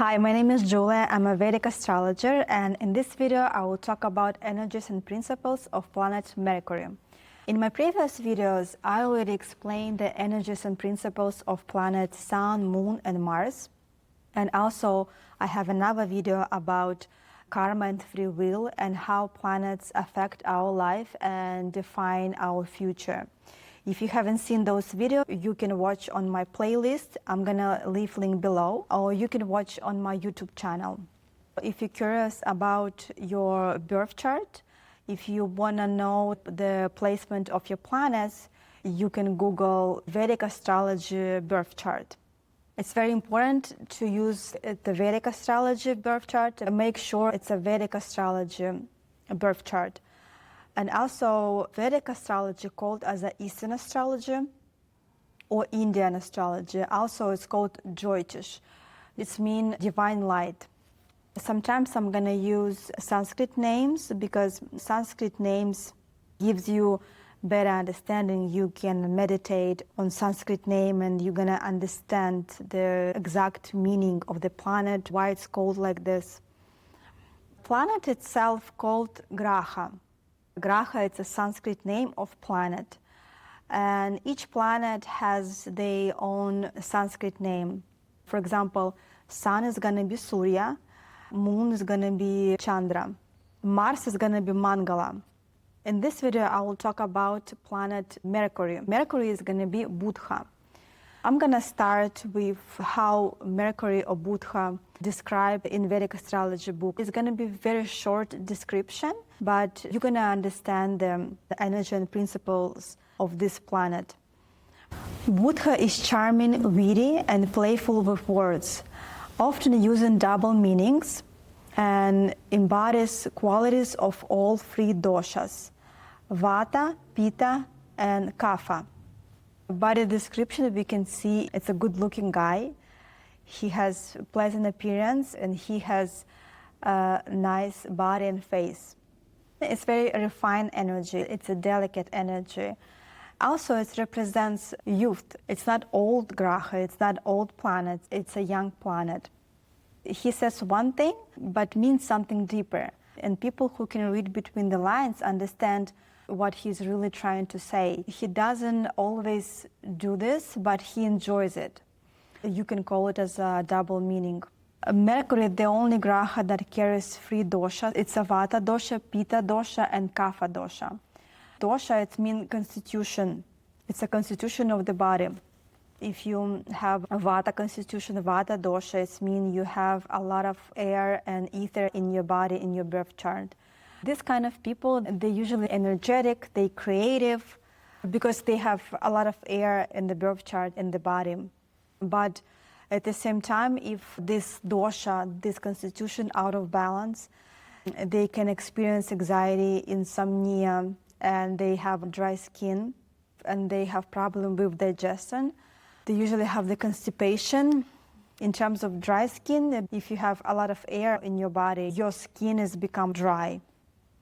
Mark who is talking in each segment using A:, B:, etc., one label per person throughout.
A: Hi, my name is Julia. I'm a Vedic astrologer, and in this video I will talk about energies and principles of planet Mercury. In my previous videos, I already explained the energies and principles of planets Sun, Moon, and Mars. And also, I have another video about karma and free will and how planets affect our life and define our future. If you haven't seen those videos, you can watch on my playlist. I'm gonna leave link below, or you can watch on my YouTube channel. If you're curious about your birth chart, if you wanna know the placement of your planets, you can Google Vedic astrology birth chart. It's very important to use the Vedic astrology birth chart and make sure it's a Vedic astrology birth chart. And also, Vedic astrology called as a Eastern astrology or Indian astrology. Also, it's called Jyotish. It means divine light. Sometimes I'm gonna use Sanskrit names because Sanskrit names gives you better understanding. You can meditate on Sanskrit name and you're gonna understand the exact meaning of the planet, why it's called like this. Planet itself called Graha. Graha is a Sanskrit name of planet, and each planet has their own Sanskrit name. For example, Sun is going to be Surya, Moon is going to be Chandra, Mars is going to be Mangala. In this video, I will talk about planet Mercury. Mercury is going to be Buddha. I'm going to start with how Mercury or Buddha described in Vedic astrology book. It's going to be very short description, but you're going to understand the energy and principles of this planet. Buddha is charming, witty, and playful with words, often using double meanings, and embodies qualities of all three doshas, Vata, Pitta, and Kapha. By the description, we can see it's a good-looking guy. He has pleasant appearance and he has a nice body and face. It's very refined energy. It's a delicate energy. Also, it represents youth. It's not old Graha, it's not old planet, it's a young planet. He says one thing, but means something deeper. And people who can read between the lines understand what he's really trying to say. He doesn't always do this, but he enjoys it. You can call it as a double meaning. Mercury, the only graha that carries three doshas. It's a Vata dosha, Pitta dosha, and Kapha dosha. Dosha, it means constitution. It's a constitution of the body. If you have a Vata constitution, Vata dosha, it means you have a lot of air and ether in your body, in your birth chart. This kind of people, they're usually energetic, they're creative, because they have a lot of air in the birth chart, in the body. But at the same time, if this dosha, this constitution out of balance, they can experience anxiety, insomnia, and they have dry skin, and they have problem with digestion. They usually have the constipation. In terms of dry skin, if you have a lot of air in your body, your skin has become dry.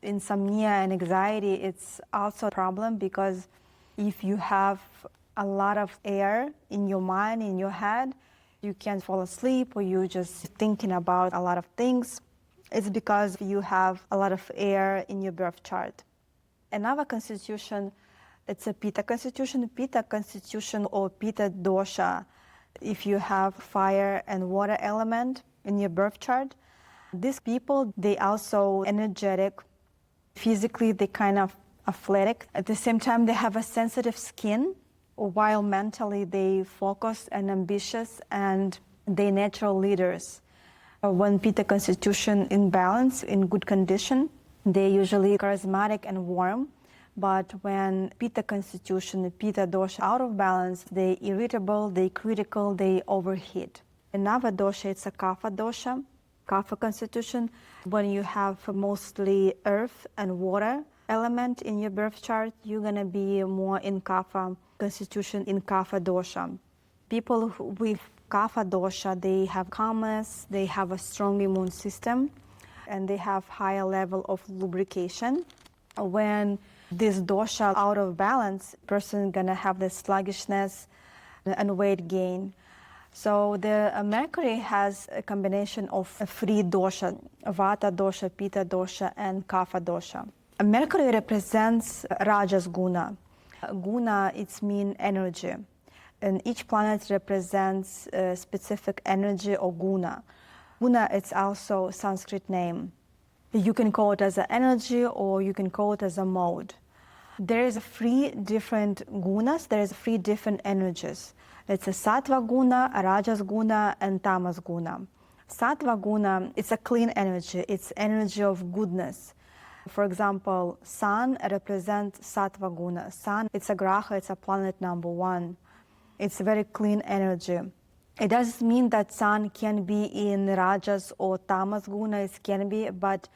A: Insomnia and anxiety, it's also a problem because if you have a lot of air in your mind, in your head, you can't fall asleep or you're just thinking about a lot of things. It's because you have a lot of air in your birth chart. Another constitution, it's a Pitta constitution. Pitta constitution or Pitta dosha, if you have fire and water element in your birth chart, these people, they also energetic. Physically, they kind of athletic. At the same time, they have a sensitive skin, while mentally they focused and ambitious, and they natural leaders. When Pitta constitution in balance, in good condition, they usually charismatic and warm. But when Pitta constitution, Pitta dosha out of balance, they irritable, they critical, they overheat. Another dosha, it's a Kapha dosha. Kapha constitution, when you have mostly earth and water element in your birth chart, you're gonna be more in Kapha constitution, in Kapha dosha. People with Kapha dosha, they have calmness, they have a strong immune system, and they have higher level of lubrication. When this dosha out of balance, person gonna have the sluggishness and weight gain. So the Mercury has a combination of three dosha, Vata dosha, Pitta dosha, and Kapha dosha. Mercury represents Rajas guna. Guna, it's mean energy. And each planet represents a specific energy or guna. Guna, it's also Sanskrit name. You can call it as an energy or you can call it as a mode. There is three different gunas, there is three different energies. It's a Sattva guna, a Rajas guna, and Tamas guna. Sattva guna, it's a clean energy, it's energy of goodness. For example, Sun represents Sattva guna. Sun, it's a graha, it's a planet number one. It's a very clean energy. It doesn't mean that Sun can be in Rajas or Tamas guna, it can be, but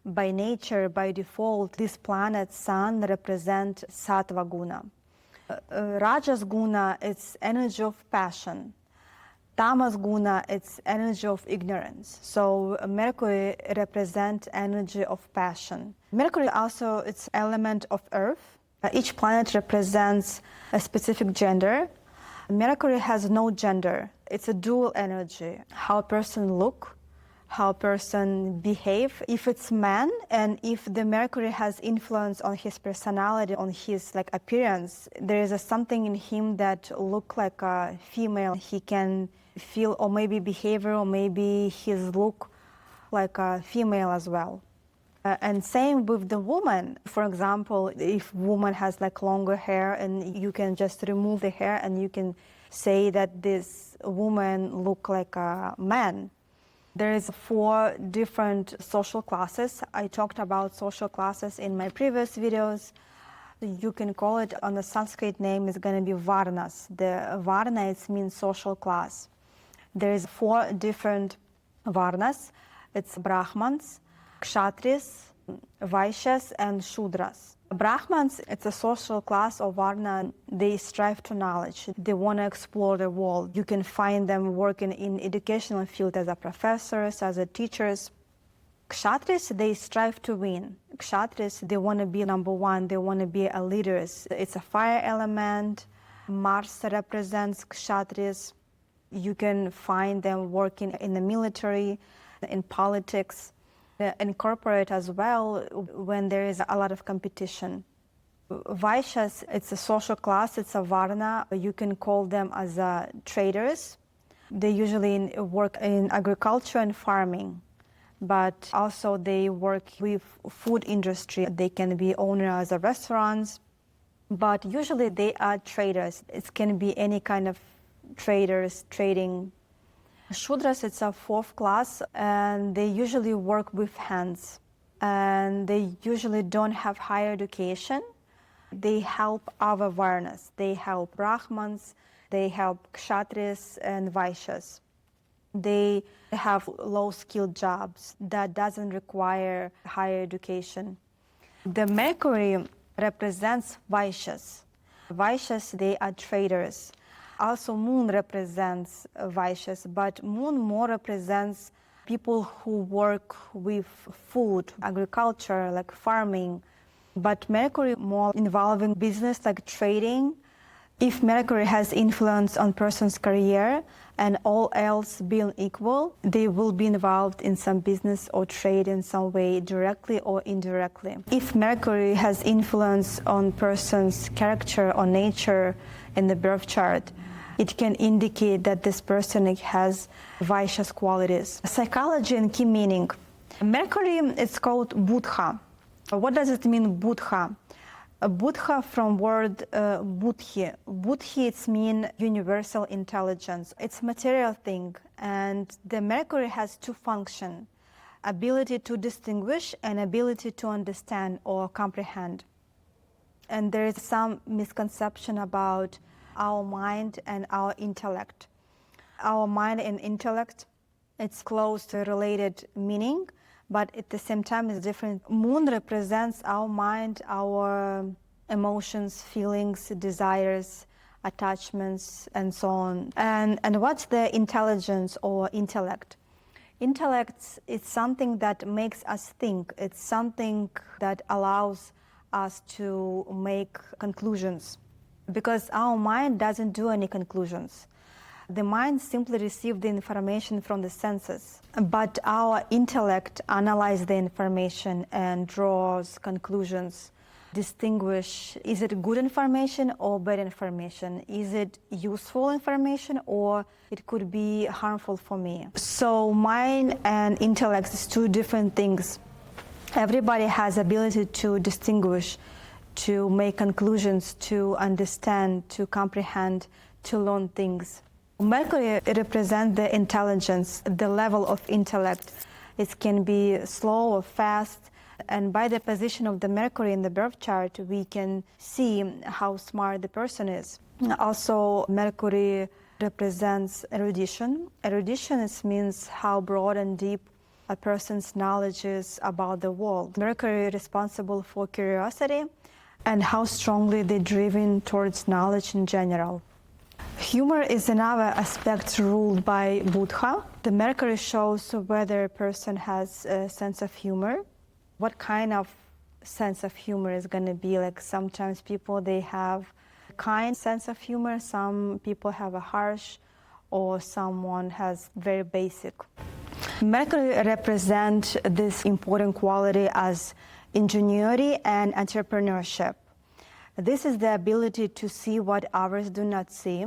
A: by nature, by default, this planet Sun represents Sattva guna. Rajas guna, it's energy of passion. Tamas guna, it's energy of ignorance. So Mercury represents energy of passion. Mercury also, it's element of Earth. Each planet represents a specific gender. Mercury has no gender. It's a dual energy. How a person look, how a person behave. If it's man, and if the Mercury has influence on his personality, on his appearance, there is something in him that look like a female. He can feel, or maybe behavior, or maybe his look like a female as well. And same with the woman. For example, if woman has longer hair, and you can just remove the hair and you can say that this woman look like a man. There is 4 different social classes. I talked about social classes in my previous videos. You can call it, on the Sanskrit name is going to be Varnas. The Varna, it means social class. There is 4 different Varnas. It's Brahmans, Kshatris, Vaishyas, and Shudras. Brahmans, it's a social class of Varna. They strive to knowledge. They want to explore the world. You can find them working in educational field as a professors, as a teachers. Kshatris, they strive to win. Kshatris, they want to be number one. They want to be a leaders. It's a fire element. Mars represents Kshatris. You can find them working in the military, in politics, in corporate as well, when there is a lot of competition. Vaishyas, it's a social class, it's a Varna. You can call them as traders. They usually work in agriculture and farming, but also they work with food industry. They can be owners of restaurants, but usually they are traders. It can be any kind of traders, trading. Shudras, it's a 4th class, and they usually work with hands. And they usually don't have higher education. They help other Varnas. They help Brahmans, they help Kshatris and Vaishyas. They have low-skilled jobs that doesn't require higher education. The Mercury represents Vaishyas. Vaishyas, they are traders. Also, Moon represents Vaishyas, but Moon more represents people who work with food, agriculture, like farming. But Mercury more involving business, like trading. If Mercury has influence on person's career and all else being equal, they will be involved in some business or trade in some way, directly or indirectly. If Mercury has influence on person's character or nature in the birth chart, it can indicate that this person has Vaishyas qualities. Psychology and key meaning. Mercury, it's called Buddha. What does it mean, Buddha? Buddha from word Buddhi. Buddhi, it's mean universal intelligence. It's material thing, and the Mercury has 2 functions: ability to distinguish and ability to understand or comprehend. And there is some misconception about our mind and our intellect. Our mind and intellect, it's close to related meaning, but at the same time it's different. Moon represents our mind, our emotions, feelings, desires, attachments, and so on. And what's the intelligence or intellect? Intellect is something that makes us think. It's something that allows us to make conclusions, because our mind doesn't do any conclusions. The mind simply receives the information from the senses, but our intellect analyzes the information and draws conclusions, distinguish, is it good information or bad information? Is it useful information or it could be harmful for me? So mind and intellect is two different things. Everybody has ability to distinguish, to make conclusions, to understand, to comprehend, to learn things. Mercury represents the intelligence, the level of intellect. It can be slow or fast, and by the position of the Mercury in the birth chart, we can see how smart the person is. Also, Mercury represents erudition. Erudition means how broad and deep a person's knowledge is about the world. Mercury is responsible for curiosity and how strongly they're driven towards knowledge in general. Humor is another aspect ruled by Buddha. The Mercury shows whether a person has a sense of humor. What kind of sense of humor is going to be? Like sometimes people, they have a kind sense of humor. Some people have a harsh, or someone has very basic. Mercury represents this important quality as ingenuity and entrepreneurship. This is the ability to see what others do not see.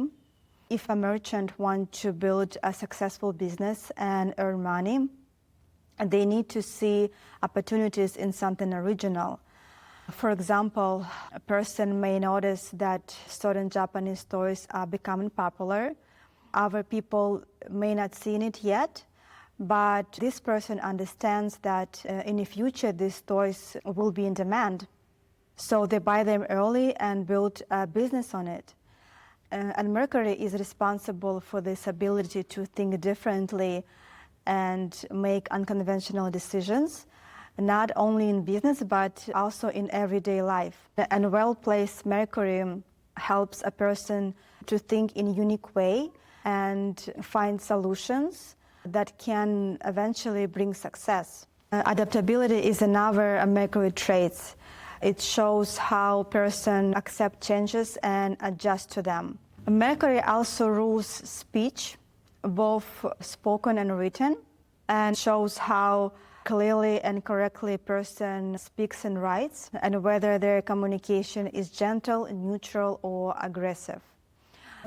A: If a merchant wants to build a successful business and earn money, they need to see opportunities in something original. For example, a person may notice that certain Japanese toys are becoming popular. Other people may not see it yet, but this person understands that in the future these toys will be in demand. So they buy them early and build a business on it. And Mercury is responsible for this ability to think differently and make unconventional decisions, not only in business but also in everyday life. And well-placed Mercury helps a person to think in a unique way and find solutions that can eventually bring success. Adaptability is another Mercury trait. It shows how a person accepts changes and adjusts to them. Mercury also rules speech, both spoken and written, and shows how clearly and correctly a person speaks and writes, and whether their communication is gentle, neutral, or aggressive.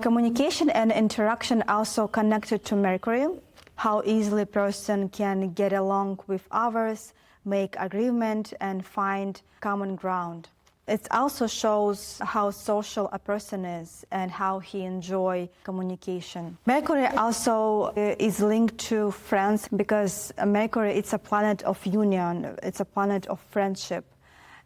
A: Communication and interaction also connected to Mercury, how easily a person can get along with others, make agreement, and find common ground. It also shows how social a person is and how he enjoys communication. Mercury also is linked to friends because Mercury is a planet of union, it's a planet of friendship.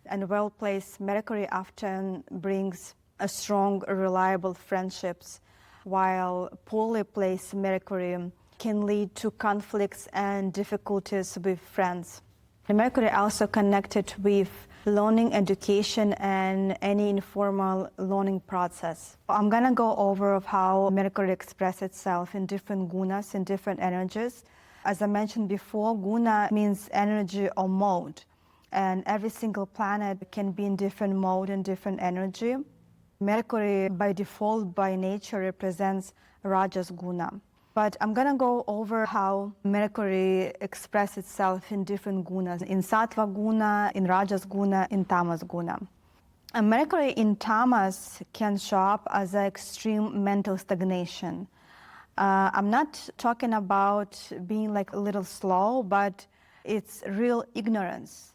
A: And well-placed Mercury often brings a strong, reliable friendships, while poorly placed Mercury can lead to conflicts and difficulties with friends. The Mercury also connected with learning, education, and any informal learning process. I'm going to go over of how Mercury expresses itself in different gunas, in different energies. As I mentioned before, guna means energy or mode, and every single planet can be in different mode and different energy. Mercury, by default, by nature, represents Rajas guna. But I'm going to go over how Mercury expresses itself in different gunas, in Sattva guna, in Rajas guna, in Tamas guna. And Mercury in Tamas can show up as an extreme mental stagnation. I'm not talking about being like a little slow, but it's real ignorance.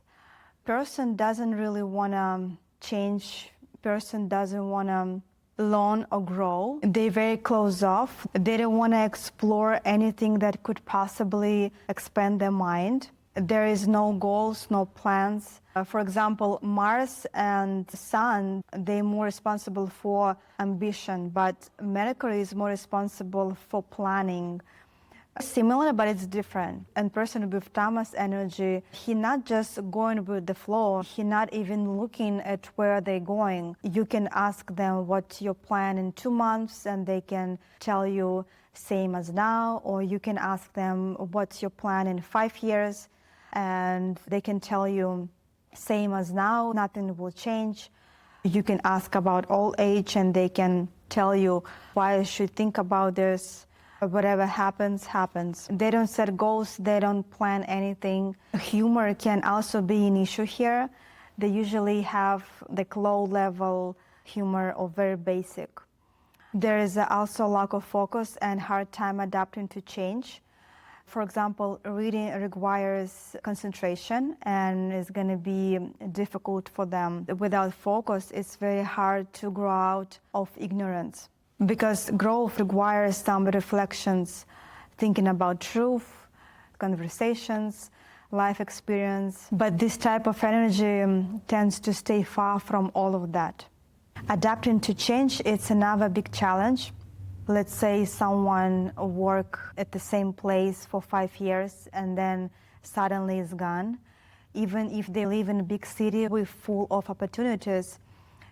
A: Person doesn't really want to change, person doesn't want to learn or grow. They're very closed off. They don't want to explore anything that could possibly expand their mind. There is no goals, no plans. For example, Mars and Sun, they're more responsible for ambition, but Mercury is more responsible for planning. Similar, but it's different. And person with Tamas energy, he's not just going with the flow, he's not even looking at where they're going. You can ask them what's your plan in 2 months, and they can tell you same as now, or you can ask them what's your plan in 5 years, and they can tell you same as now, nothing will change. You can ask about old age, and they can tell you why you should think about this. Whatever happens, happens. They don't set goals, they don't plan anything. Humor can also be an issue here. They usually have like low-level humor or very basic. There is also lack of focus and hard time adapting to change. For example, reading requires concentration and is going to be difficult for them. Without focus, it's very hard to grow out of ignorance because growth requires some reflections, thinking about truth, conversations, life experience. But this type of energy tends to stay far from all of that. Adapting to change, it's another big challenge. Let's say someone work at the same place for 5 years and then suddenly is gone. Even if they live in a big city with full of opportunities,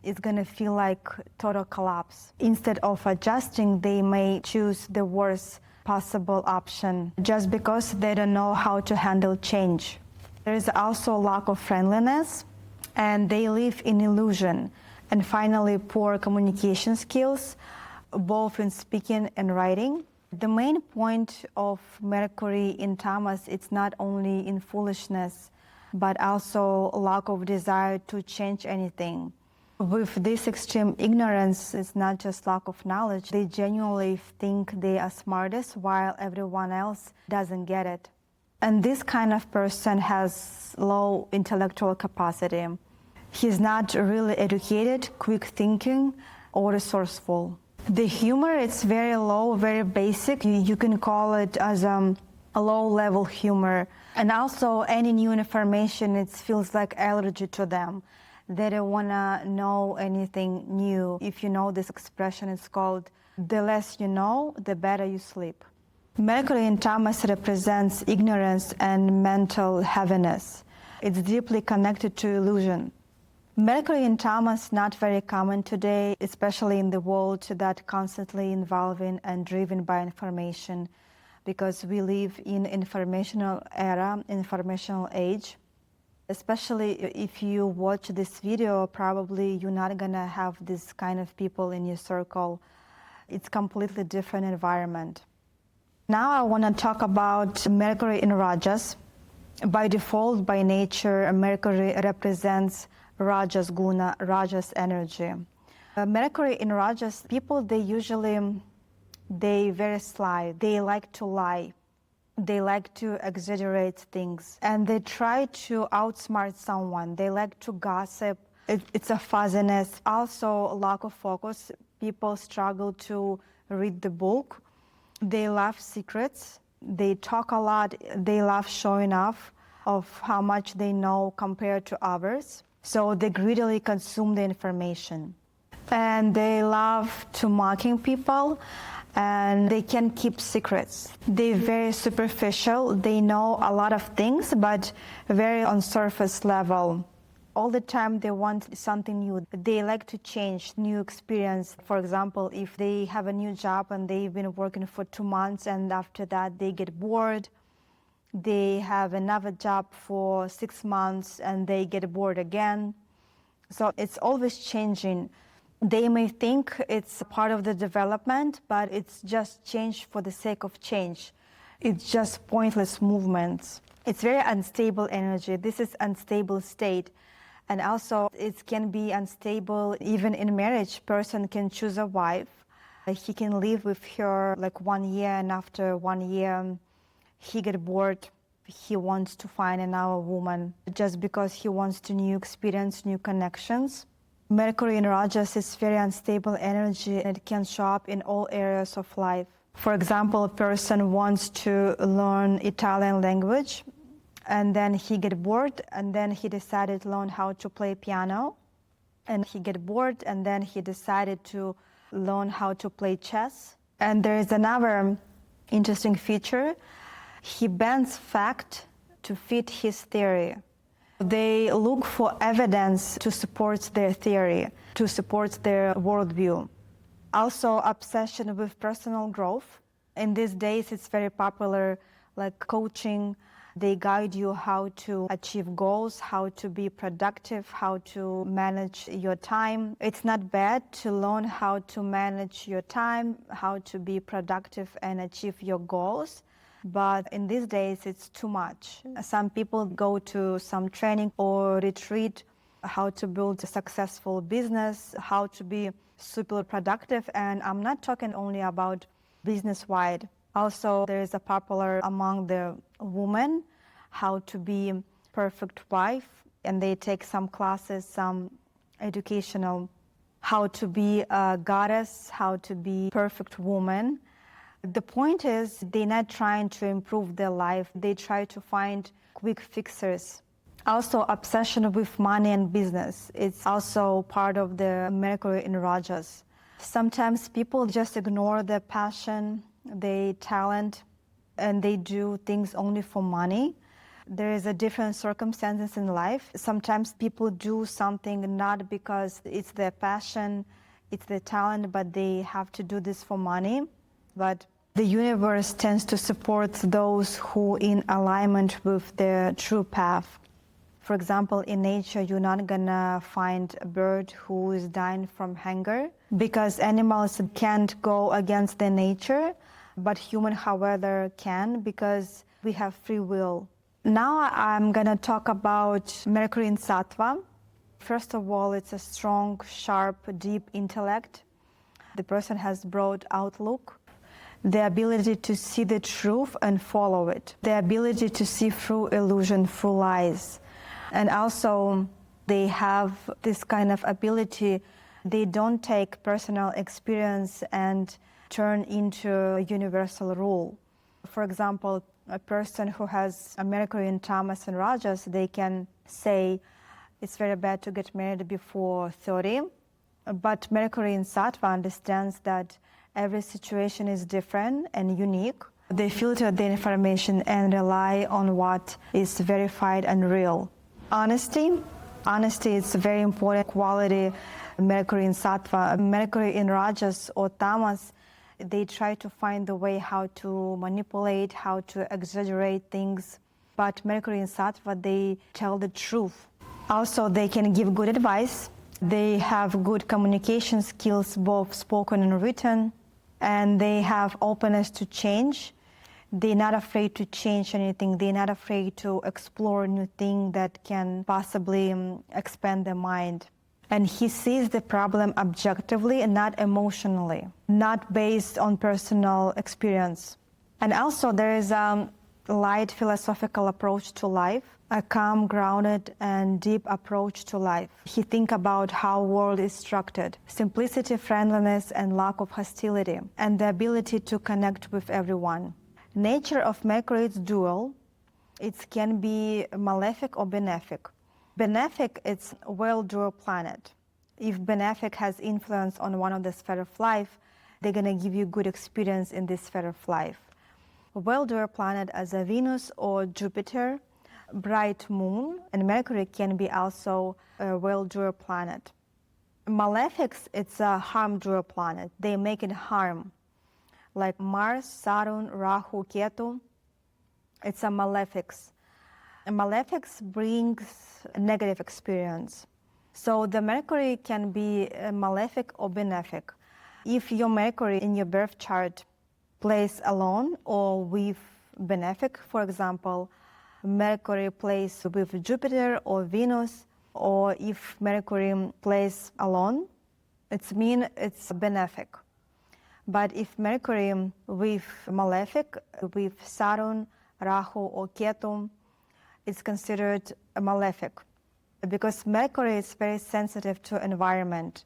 A: it's going to feel like total collapse. Instead of adjusting, they may choose the worst possible option just because they don't know how to handle change. There is also lack of friendliness, and they live in illusion. And finally, poor communication skills, both in speaking and writing. The main point of Mercury in Tamas, it's not only in foolishness, but also lack of desire to change anything. With this extreme ignorance, it's not just lack of knowledge. They genuinely think they are smartest while everyone else doesn't get it. And this kind of person has low intellectual capacity. He's not really educated, quick thinking, or resourceful. The humor, it's very low, very basic. You can call it as a low-level humor. And also, any new information, it feels like allergy to them. They don't want to know anything new. If you know this expression, it's called, the less you know, the better you sleep. Mercury in Tamas represents ignorance and mental heaviness. It's deeply connected to illusion. Mercury in Tamas not very common today, especially in the world that constantly involving and driven by information, because we live in informational era, informational age. Especially if you watch this video, probably you're not gonna have this kind of people in your circle. It's completely different environment. Now I want to talk about Mercury in Rajas. By default, by nature, Mercury represents Rajas guna, Rajas energy. Mercury in Rajas, people, they very sly. They like to lie. They like to exaggerate things. And they try to outsmart someone. They like to gossip. It's a fuzziness. Also, lack of focus. People struggle to read the book. They love secrets. They talk a lot. They love showing off of how much they know compared to others. So they greedily consume the information. And they love to mocking people, and they can keep secrets. They're very superficial. They know a lot of things, but very on surface level. All the time they want something new. They like to change, new experience. For example, if they have a new job and they've been working for 2 months and after that they get bored, they have another job for 6 months and they get bored again. So it's always changing. They may think it's part of the development, but it's just change for the sake of change. It's just pointless movements. It's very unstable energy. This is unstable state. And also it can be unstable even in marriage. Person can choose a wife. He can live with her like 1 year, and after 1 year he get bored. He wants to find another woman just because he wants to new experience, new connections. Mercury in Rajas is very unstable energy, and it can show up in all areas of life. For example, a person wants to learn Italian language, and then he get bored, and then he decided to learn how to play piano, and he get bored, and then he decided to learn how to play chess. And there is another interesting feature. He bends fact to fit his theory. They look for evidence to support their theory, to support their worldview. Also, obsession with personal growth. In these days, it's very popular, like coaching, They guide you how to achieve goals, how to be productive, how to manage your time. It's not bad to learn how to manage your time, how to be productive and achieve your goals. But in these days, it's too much. Some people go to some training or retreat, how to build a successful business, how to be super productive. And I'm not talking only about business-wide. Also, there is a popular among the women how to be perfect wife, and they take some classes, some educational, how to be a goddess, how to be perfect woman. The point is, they're not trying to improve their life. They try to find quick fixes. Also, obsession with money and business. It's also part of the Mercury in Rajas. Sometimes people just ignore their passion, their talent, and they do things only for money. There is a different circumstances in life. Sometimes people do something not because it's their passion, it's their talent, but they have to do this for money. But the universe tends to support those who in alignment with their true path. For example, in nature, you're not gonna find a bird who is dying from hunger because animals can't go against their nature, but human, however, can because we have free will. Now I'm gonna talk about Mercury in Sattva. First of all, it's a strong, sharp, deep intellect. The person has broad outlook, the ability to see the truth and follow it, the ability to see through illusion, through lies. And also, they have this kind of ability. They don't take personal experience and turn into a universal rule. For example, a person who has a Mercury in Tamas and Rajas, they can say it's very bad to get married before 30. But Mercury in Sattva understands that every situation is different and unique. They filter the information and rely on what is verified and real. Honesty is a very important quality. Mercury in Sattva, Mercury in Rajas or Tamas, they try to find the way how to manipulate, how to exaggerate things. But Mercury in Sattva, they tell the truth. Also, they can give good advice. They have good communication skills, both spoken and written, and they have openness to change. They're not afraid to change anything. They're not afraid to explore new things that can possibly expand their mind. And he sees the problem objectively and not emotionally, not based on personal experience. And also there is a light philosophical approach to life, a calm, grounded, and deep approach to life. He thinks about how the world is structured, simplicity, friendliness, and lack of hostility, and the ability to connect with everyone. Nature of Mercury is dual. It can be malefic or benefic. Benefic, it's a well-doer planet. If benefic has influence on one of the sphere of life, they're going to give you good experience in this sphere of life. A well-doer planet as a Venus or Jupiter, bright moon, and Mercury can be also a well-doer planet. Malefics, it's a harm-doer planet. They make it harm. Like Mars, Saturn, Rahu, Ketu, it's a malefics. And malefics brings a negative experience. So the Mercury can be malefic or benefic. If your Mercury in your birth chart plays alone or with benefic, for example, Mercury plays with Jupiter or Venus, or if Mercury plays alone, it means it's benefic. But if Mercury with malefic, with Saturn, Rahu, or Ketu, it's considered a malefic. Because Mercury is very sensitive to environment.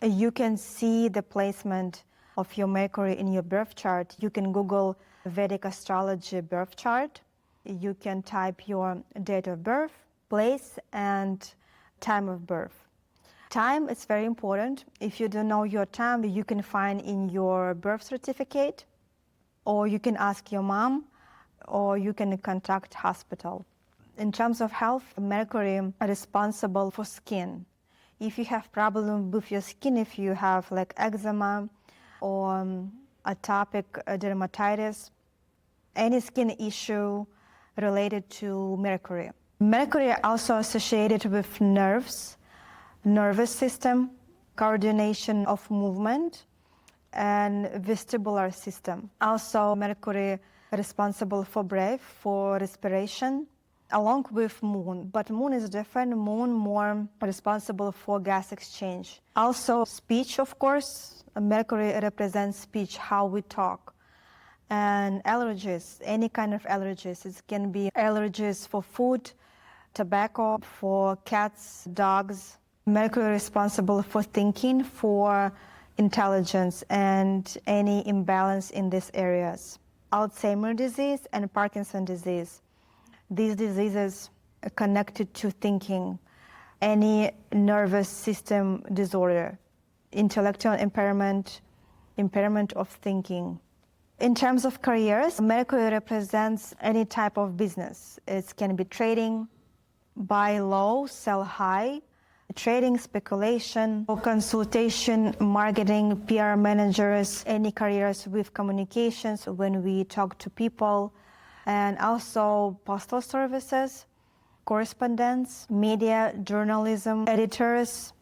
A: You can see the placement of your Mercury in your birth chart. You can Google Vedic Astrology birth chart. You can type your date of birth, place, and time of birth. Time is very important. If you don't know your time, you can find in your birth certificate, or you can ask your mom, or you can contact hospital. In terms of health, Mercury is responsible for skin. If you have problem with your skin, if you have like eczema or atopic dermatitis, any skin issue, related to Mercury. Mercury also associated with nerves, nervous system, coordination of movement, and vestibular system. Also, Mercury responsible for breath, for respiration, along with Moon. But Moon is different. Moon more responsible for gas exchange. Also, speech, of course. Mercury represents speech, how we talk. And allergies, any kind of allergies. It can be allergies for food, tobacco, for cats, dogs. Mercury responsible for thinking, for intelligence, and any imbalance in these areas. Alzheimer's disease and Parkinson's disease. These diseases are connected to thinking, any nervous system disorder, intellectual impairment, impairment of thinking. In terms of careers, Mercury represents any type of business. It can be trading, buy low, sell high, trading, speculation, consultation, marketing, PR managers, any careers with communications when we talk to people, and also postal services, correspondence, media, journalism, editors,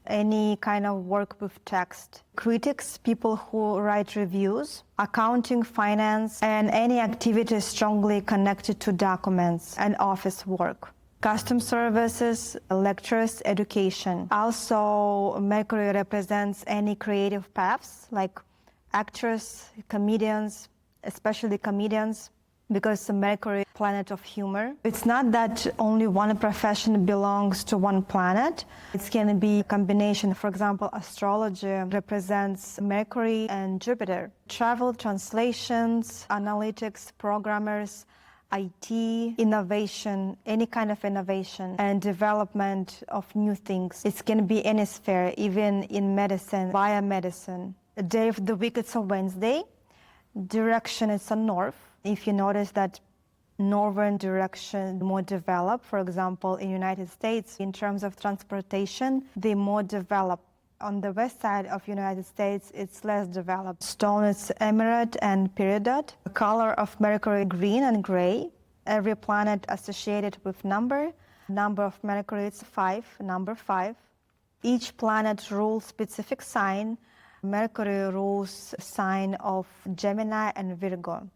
A: any kind of work with text. Critics, people who write reviews, accounting, finance, and any activity strongly connected to documents and office work. Custom services, lectures, education. Also, Mercury represents any creative paths like actors, comedians, especially comedians, because Mercury, planet of humor. It's not that only one profession belongs to one planet. It can be a combination. For example, astrology represents Mercury and Jupiter. Travel, translations, analytics, programmers, IT, innovation, any kind of innovation, and development of new things. It can be any sphere, even in medicine, biomedicine. The day of the week, it's a Wednesday. Direction is a north. If you notice that northern direction more developed, for example, in United States, in terms of transportation, they more developed. On the west side of United States, it's less developed. Stone is emerald and peridot. The color of Mercury, green and gray. Every planet associated with number. Number of Mercury is 5, number 5. Each planet rules specific sign. Mercury rules sign of Gemini and Virgo.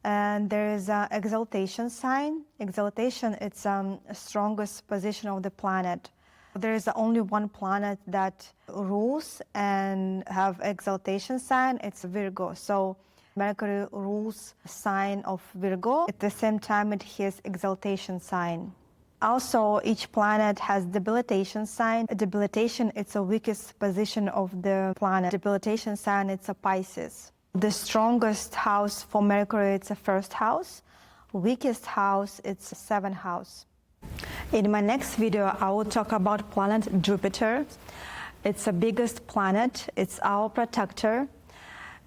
A: And there is an exaltation sign. Exaltation, it's strongest position of the planet. There is only one planet that rules and have exaltation sign, it's Virgo. So Mercury rules sign of Virgo. At the same time, it has exaltation sign. Also, each planet has debilitation sign. Debilitation, it's the weakest position of the planet. Debilitation sign, it's a Pisces. The strongest house for Mercury, it's the first house. Weakest house, it's the seventh house. In my next video, I will talk about planet Jupiter. It's the biggest planet. It's our protector.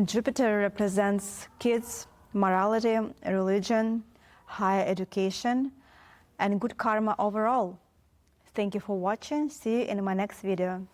A: Jupiter represents kids, morality, religion, higher education, and good karma overall. Thank you for watching. See you in my next video.